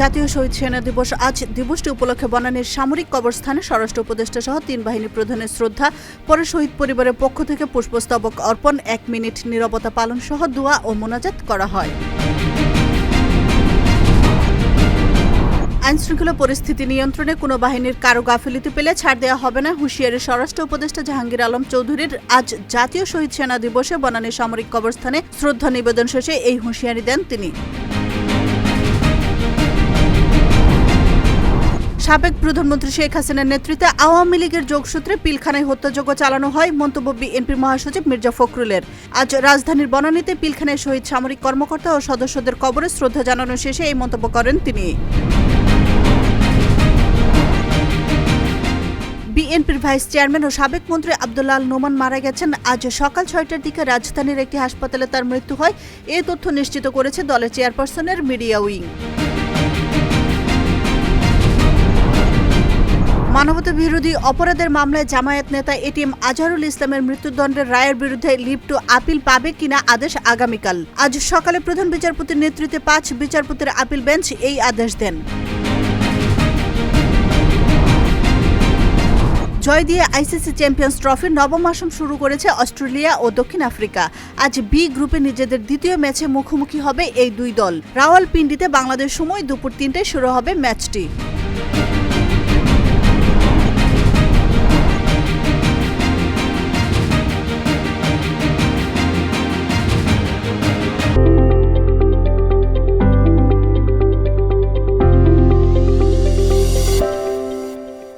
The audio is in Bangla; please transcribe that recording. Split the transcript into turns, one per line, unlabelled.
জাতীয় শহীদ সেনা দিবস। আজ দিবসটি উপলক্ষে বনানীর সামরিক কবরস্থানে স্বরাষ্ট্র উপদেষ্টা সহ 3 বাহিনী প্রধানের শ্রদ্ধা, পরে শহীদ পরিবারের পক্ষ থেকে পুষ্পস্তবক অর্পণ, 1 মিনিট নীরবতা পালন সহ দোয়া ও মোনাজাত করা হয়। আইনশৃঙ্খলা পরিস্থিতি নিয়ন্ত্রণে কোনো বাহিনীর কারো গাফিলতি পেলে ছাড় দেওয়া হবে না, হুঁশিয়ারি স্বরাষ্ট্র উপদেষ্টা জাহাঙ্গীর আলম চৌধুরীর। আজ জাতীয় শহীদ সেনা দিবসে বনানীর সামরিক কবরস্থানে শ্রদ্ধা নিবেদন শেষে এই হুঁশিয়ারি দেন তিনি। সাবেক প্রধানমন্ত্রী শেখ হাসিনার নেতৃত্বে আওয়ামী লীগের যোগসূত্রে পিলখানায় হত্যাযজ্ঞ চালানো হয়, মন্তব্য বিএনপির মহাসচিব মির্জা ফখরুলের। আজ রাজধানীর বনানীতে পিলখানায় শহীদ সামরিক কর্মকর্তা ও সদস্যদের কবরে শ্রদ্ধা জানানো শেষে এই মন্তব্য করেন তিনি। বিএনপির ভাইস চেয়ারম্যান ও সাবেক মন্ত্রী আব্দুল্লাহ আল নোমান মারা গেছেন। আজ সকাল 6টার দিকে রাজধানীর একটি হাসপাতালে তার মৃত্যু হয়। এই তথ্য নিশ্চিত করেছে দলের চেয়ারপারসনের মিডিয়া উইং। মানবতা বিরোধী অপরাধের মামলায় জামায়াত নেতা এটিএম আজহারুল ইসলামের মৃত্যুদণ্ডের রায়ের বিরুদ্ধে লিভ টু আপিল পাবে কিনা আদেশ আগামীকাল। আজ সকালে প্রধান বিচারপতির নেতৃত্বে 5 বিচারপতির আপিল বেঞ্চ এই আদেশ দেন। জয় দিয়ে আইসিসি চ্যাম্পিয়ন্স ট্রফির নবম আসর শুরু করেছে অস্ট্রেলিয়া ও দক্ষিণ আফ্রিকা। আজ বি গ্রুপে নিজেদের দ্বিতীয় ম্যাচে মুখোমুখি হবে এই দুই দল। রাওয়ালপিন্ডিতে বাংলাদেশ সময় দুপুর 3টায় শুরু হবে ম্যাচটি।